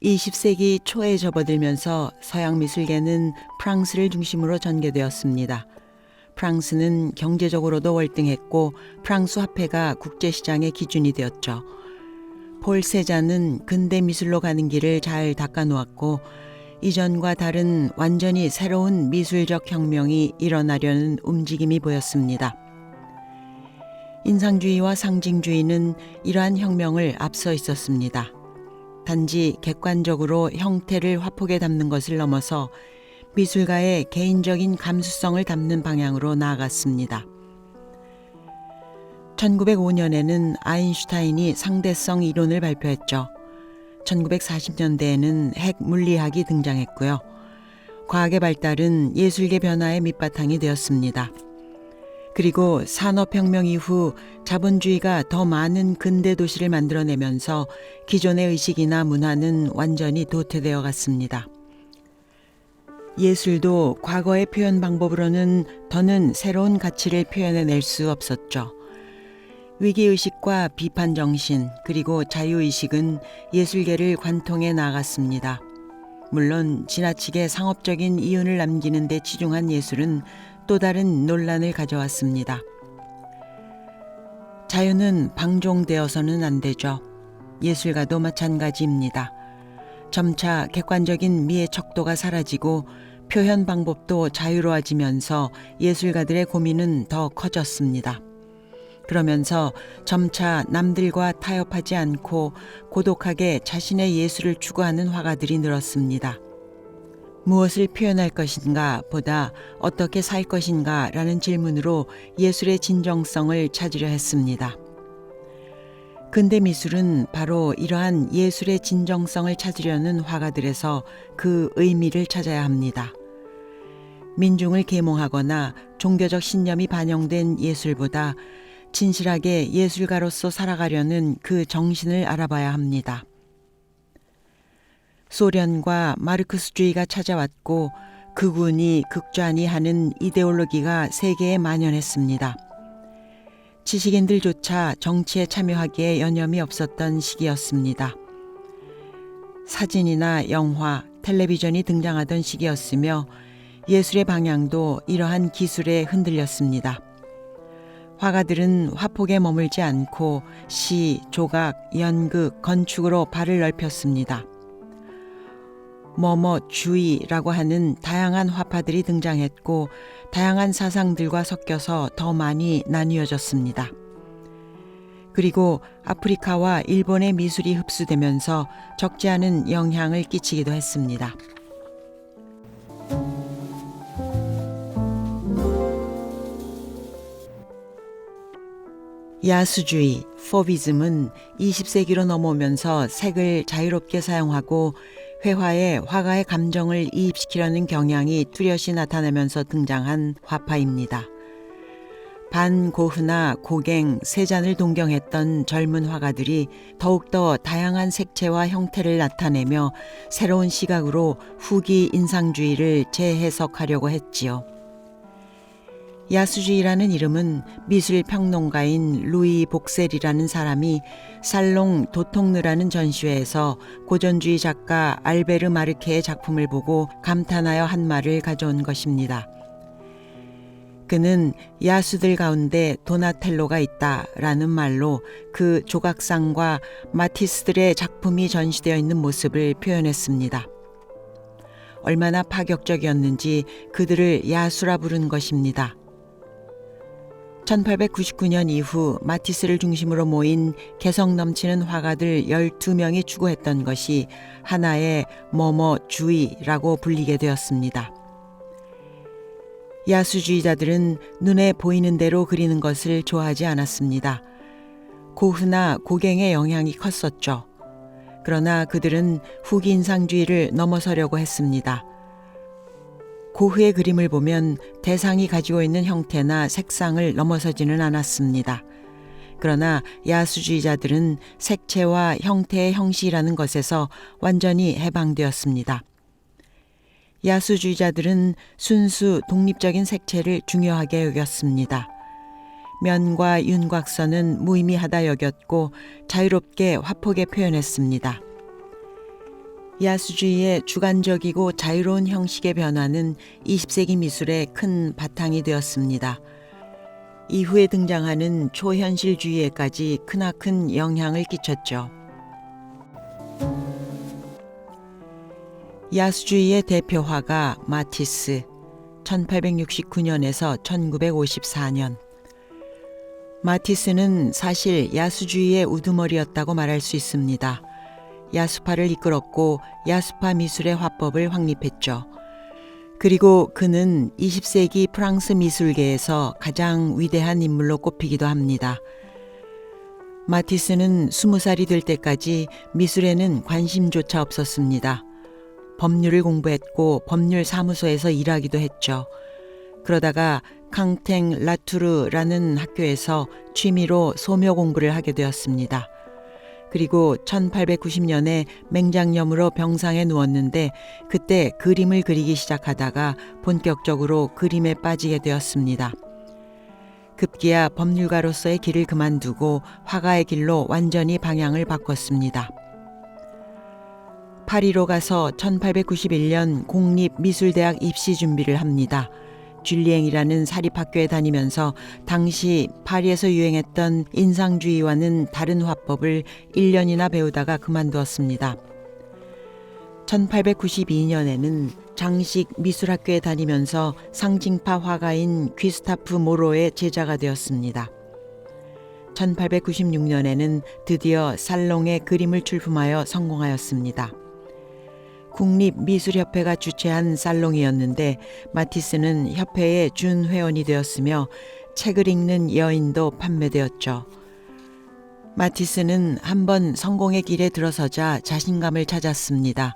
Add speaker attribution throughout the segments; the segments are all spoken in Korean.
Speaker 1: 20세기 초에 접어들면서 서양 미술계는 프랑스를 중심으로 전개되었습니다. 프랑스는 경제적으로도 월등했고 프랑스 화폐가 국제시장의 기준이 되었죠. 폴 세잔은 근대 미술로 가는 길을 잘 닦아놓았고 이전과 다른 완전히 새로운 미술적 혁명이 일어나려는 움직임이 보였습니다. 인상주의와 상징주의는 이러한 혁명을 앞서 있었습니다. 단지 객관적으로 형태를 화폭에 담는 것을 넘어서 미술가의 개인적인 감수성을 담는 방향으로 나아갔습니다. 1905년에는 아인슈타인이 상대성 이론을 발표했죠. 1940년대에는 핵 물리학이 등장했고요. 과학의 발달은 예술계 변화의 밑바탕이 되었습니다. 그리고 산업혁명 이후 자본주의가 더 많은 근대 도시를 만들어내면서 기존의 의식이나 문화는 완전히 도태되어 갔습니다. 예술도 과거의 표현 방법으로는 더는 새로운 가치를 표현해낼 수 없었죠. 위기의식과 비판정신 그리고 자유의식은 예술계를 관통해 나갔습니다. 물론 지나치게 상업적인 이윤을 남기는 데 치중한 예술은 또 다른 논란을 가져왔습니다. 자유는 방종되어서는 안 되죠. 예술가도 마찬가지입니다. 점차 객관적인 미의 척도가 사라지고 표현 방법도 자유로워지면서 예술가들의 고민은 더 커졌습니다. 그러면서 점차 남들과 타협하지 않고 고독하게 자신의 예술을 추구하는 화가들이 늘었습니다. 무엇을 표현할 것인가 보다 어떻게 살 것인가 라는 질문으로 예술의 진정성을 찾으려 했습니다. 근대 미술은 바로 이러한 예술의 진정성을 찾으려는 화가들에서 그 의미를 찾아야 합니다. 민중을 계몽하거나 종교적 신념이 반영된 예술보다 진실하게 예술가로서 살아가려는 그 정신을 알아봐야 합니다. 소련과 마르크스주의가 찾아왔고 극운이 극좌니 하는 이데올로기가 세계에 만연했습니다. 지식인들조차 정치에 참여하기에 여념이 없었던 시기였습니다. 사진이나 영화, 텔레비전이 등장하던 시기였으며 예술의 방향도 이러한 기술에 흔들렸습니다. 화가들은 화폭에 머물지 않고 시, 조각, 연극, 건축으로 발을 넓혔습니다. 뭐뭐주의라고 하는 다양한 화파들이 등장했고 다양한 사상들과 섞여서 더 많이 나뉘어졌습니다. 그리고 아프리카와 일본의 미술이 흡수되면서 적지 않은 영향을 끼치기도 했습니다. 야수주의, 포비즘은 20세기로 넘어오면서 색을 자유롭게 사용하고 회화에 화가의 감정을 이입시키려는 경향이 뚜렷이 나타나면서 등장한 화파입니다. 반 고흐나 고갱, 세잔을 동경했던 젊은 화가들이 더욱더 다양한 색채와 형태를 나타내며 새로운 시각으로 후기 인상주의를 재해석하려고 했지요. 야수주의라는 이름은 미술평론가인 루이 복셀이라는 사람이 살롱 도통르라는 전시회에서 고전주의 작가 알베르 마르케의 작품을 보고 감탄하여 한 말을 가져온 것입니다. 그는 야수들 가운데 도나텔로가 있다라는 말로 그 조각상과 마티스들의 작품이 전시되어 있는 모습을 표현했습니다. 얼마나 파격적이었는지 그들을 야수라 부른 것입니다. 1899년 이후 마티스를 중심으로 모인 개성 넘치는 화가들 12명이 추구했던 것이 하나의 뭐뭐주의라고 불리게 되었습니다. 야수주의자들은 눈에 보이는 대로 그리는 것을 좋아하지 않았습니다. 고흐나 고갱의 영향이 컸었죠. 그러나 그들은 후기 인상주의를 넘어서려고 했습니다. 고흐의 그림을 보면 대상이 가지고 있는 형태나 색상을 넘어서지는 않았습니다. 그러나 야수주의자들은 색채와 형태의 형식이라는 것에서 완전히 해방되었습니다. 야수주의자들은 순수 독립적인 색채를 중요하게 여겼습니다. 면과 윤곽선은 무의미하다 여겼고 자유롭게 화폭에 표현했습니다. 야수주의의 주관적이고 자유로운 형식의 변화는 20세기 미술의 큰 바탕이 되었습니다. 이후에 등장하는 초현실주의에까지 크나큰 영향을 끼쳤죠. 야수주의의 대표화가 마티스, 1869년에서 1954년. 마티스는 사실 야수주의의 우두머리였다고 말할 수 있습니다. 야수파를 이끌었고 야수파 미술의 화법을 확립했죠. 그리고 그는 20세기 프랑스 미술계에서 가장 위대한 인물로 꼽히기도 합니다. 마티스는 20살이 될 때까지 미술에는 관심조차 없었습니다. 법률을 공부했고 법률 사무소에서 일하기도 했죠. 그러다가 캉탱 라투르라는 학교에서 취미로 소묘 공부를 하게 되었습니다. 그리고 1890년에 맹장염으로 병상에 누웠는데 그때 그림을 그리기 시작하다가 본격적으로 그림에 빠지게 되었습니다. 급기야 법률가로서의 길을 그만두고 화가의 길로 완전히 방향을 바꿨습니다. 파리로 가서 1891년 공립미술대학 입시 준비를 합니다. 줄리앵이라는 사립학교에 다니면서 당시 파리에서 유행했던 인상주의와는 다른 화법을 1년이나 배우다가 그만두었습니다. 1892년에는 장식 미술학교에 다니면서 상징파 화가인 귀스타프 모로의 제자가 되었습니다. 1896년에는 드디어 살롱에 그림을 출품하여 성공하였습니다. 국립미술협회가 주최한 살롱이었는데 마티스는 협회의 준회원이 되었으며 책을 읽는 여인도 판매되었죠. 마티스는 한번 성공의 길에 들어서자 자신감을 찾았습니다.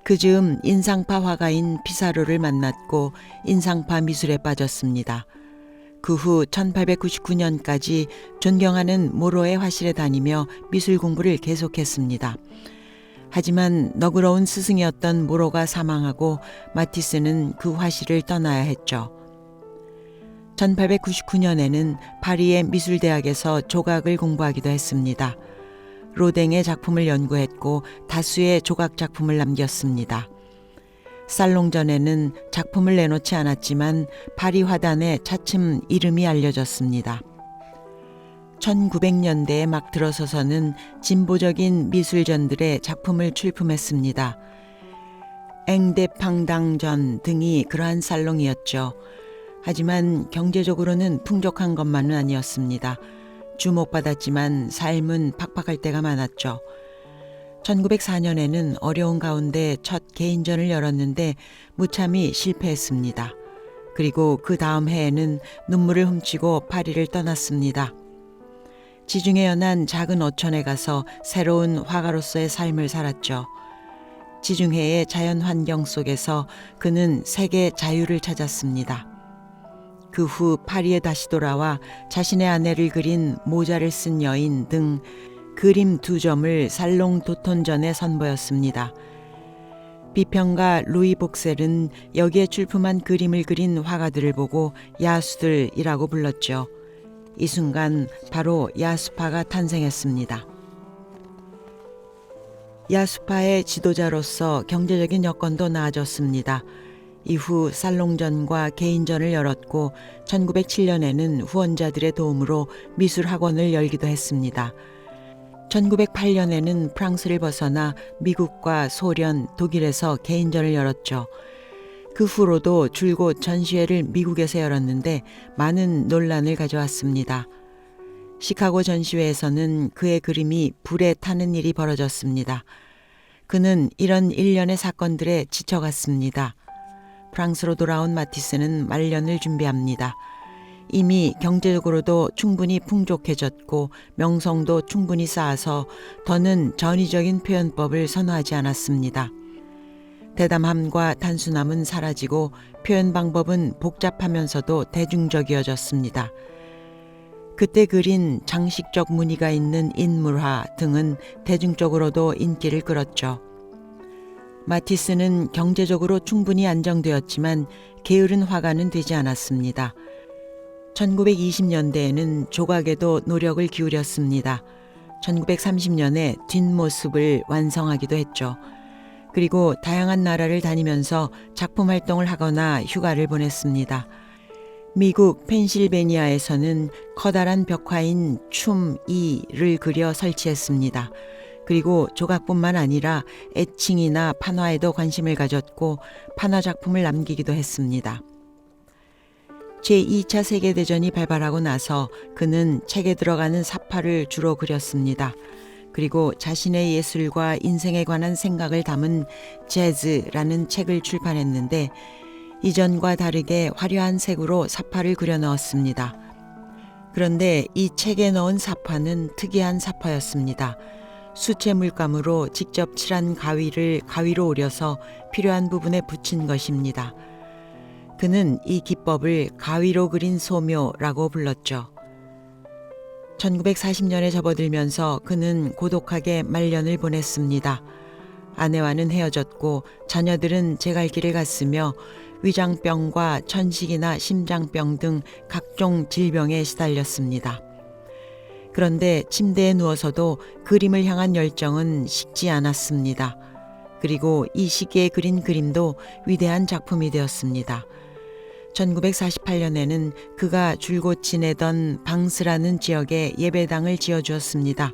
Speaker 1: 그 즈음 인상파 화가인 피사로를 만났고 인상파 미술에 빠졌습니다. 그 후 1899년까지 존경하는 모로의 화실에 다니며 미술 공부를 계속했습니다. 하지만 너그러운 스승이었던 모로가 사망하고 마티스는 그 화실을 떠나야 했죠. 1899년에는 파리의 미술대학에서 조각을 공부하기도 했습니다. 로댕의 작품을 연구했고 다수의 조각 작품을 남겼습니다. 살롱전에는 작품을 내놓지 않았지만 파리 화단에 차츰 이름이 알려졌습니다. 1900년대에 막 들어서서는 진보적인 미술전들의 작품을 출품했습니다. 앵데팡당전 등이 그러한 살롱이었죠. 하지만 경제적으로는 풍족한 것만은 아니었습니다. 주목받았지만 삶은 팍팍할 때가 많았죠. 1904년에는 어려운 가운데 첫 개인전을 열었는데 무참히 실패했습니다. 그리고 그 다음 해에는 눈물을 훔치고 파리를 떠났습니다. 지중해 연안 작은 어촌에 가서 새로운 화가로서의 삶을 살았죠. 지중해의 자연 환경 속에서 그는 세계 자유를 찾았습니다. 그 후 파리에 다시 돌아와 자신의 아내를 그린 모자를 쓴 여인 등 그림 2점을 살롱 도톤전에 선보였습니다. 비평가 루이 복셀은 여기에 출품한 그림을 그린 화가들을 보고 야수들이라고 불렀죠. 이 순간 바로 야수파가 탄생했습니다. 야수파의 지도자로서 경제적인 여건도 나아졌습니다. 이후 살롱전과 개인전을 열었고 1907년에는 후원자들의 도움으로 미술학원을 열기도 했습니다. 1908년에는 프랑스를 벗어나 미국과 소련, 독일에서 개인전을 열었죠. 그 후로도 줄곧 전시회를 미국에서 열었는데 많은 논란을 가져왔습니다. 시카고 전시회에서는 그의 그림이 불에 타는 일이 벌어졌습니다. 그는 이런 일련의 사건들에 지쳐갔습니다. 프랑스로 돌아온 마티스는 말년을 준비합니다. 이미 경제적으로도 충분히 풍족해졌고 명성도 충분히 쌓아서 더는 전위적인 표현법을 선호하지 않았습니다. 대담함과 단순함은 사라지고 표현 방법은 복잡하면서도 대중적이어졌습니다. 그때 그린 장식적 무늬가 있는 인물화 등은 대중적으로도 인기를 끌었죠. 마티스는 경제적으로 충분히 안정되었지만 게으른 화가는 되지 않았습니다. 1920년대에는 조각에도 노력을 기울였습니다. 1930년에 뒷모습을 완성하기도 했죠. 그리고 다양한 나라를 다니면서 작품 활동을 하거나 휴가를 보냈습니다. 미국 펜실베니아에서는 커다란 벽화인 춤 2를 그려 설치했습니다. 그리고 조각뿐만 아니라 애칭이나 판화에도 관심을 가졌고 판화 작품을 남기기도 했습니다. 제2차 세계대전이 발발하고 나서 그는 책에 들어가는 사파를 주로 그렸습니다. 그리고 자신의 예술과 인생에 관한 생각을 담은 재즈라는 책을 출판했는데 이전과 다르게 화려한 색으로 사파를 그려 넣었습니다. 그런데 이 책에 넣은 사파는 특이한 사파였습니다. 수채 물감으로 직접 칠한 가위를 가위로 오려서 필요한 부분에 붙인 것입니다. 그는 이 기법을 가위로 그린 소묘라고 불렀죠. 1940년에 접어들면서 그는 고독하게 말년을 보냈습니다. 아내와는 헤어졌고 자녀들은 제 갈 길을 갔으며 위장병과 천식이나 심장병 등 각종 질병에 시달렸습니다. 그런데 침대에 누워서도 그림을 향한 열정은 식지 않았습니다. 그리고 이 시기에 그린 그림도 위대한 작품이 되었습니다. 1948년에는 그가 줄곧 지내던 방스라는 지역에 예배당을 지어주었습니다.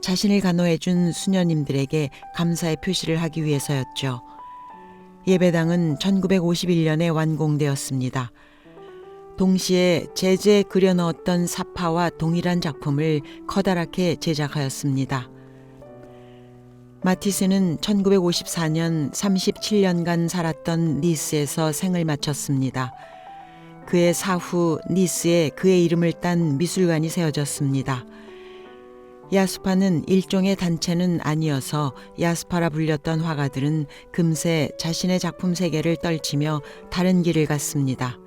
Speaker 1: 자신을 간호해준 수녀님들에게 감사의 표시를 하기 위해서였죠. 예배당은 1951년에 완공되었습니다. 동시에 재즈에 그려 넣었던 사파와 동일한 작품을 커다랗게 제작하였습니다. 마티스는 1954년 37년간 살았던 니스에서 생을 마쳤습니다. 그의 사후 니스에 그의 이름을 딴 미술관이 세워졌습니다. 야수파는 일종의 단체는 아니어서 야수파라 불렸던 화가들은 금세 자신의 작품 세계를 떨치며 다른 길을 갔습니다.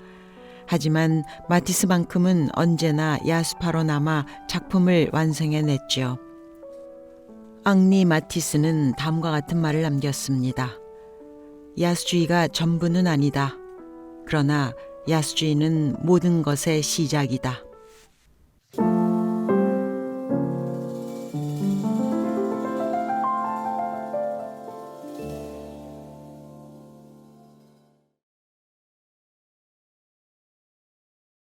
Speaker 1: 하지만 마티스만큼은 언제나 야수파로 남아 작품을 완성해냈죠. 앙리 마티스는 다음과 같은 말을 남겼습니다. 야수주의가 전부는 아니다. 그러나 야수주의는 모든 것의 시작이다.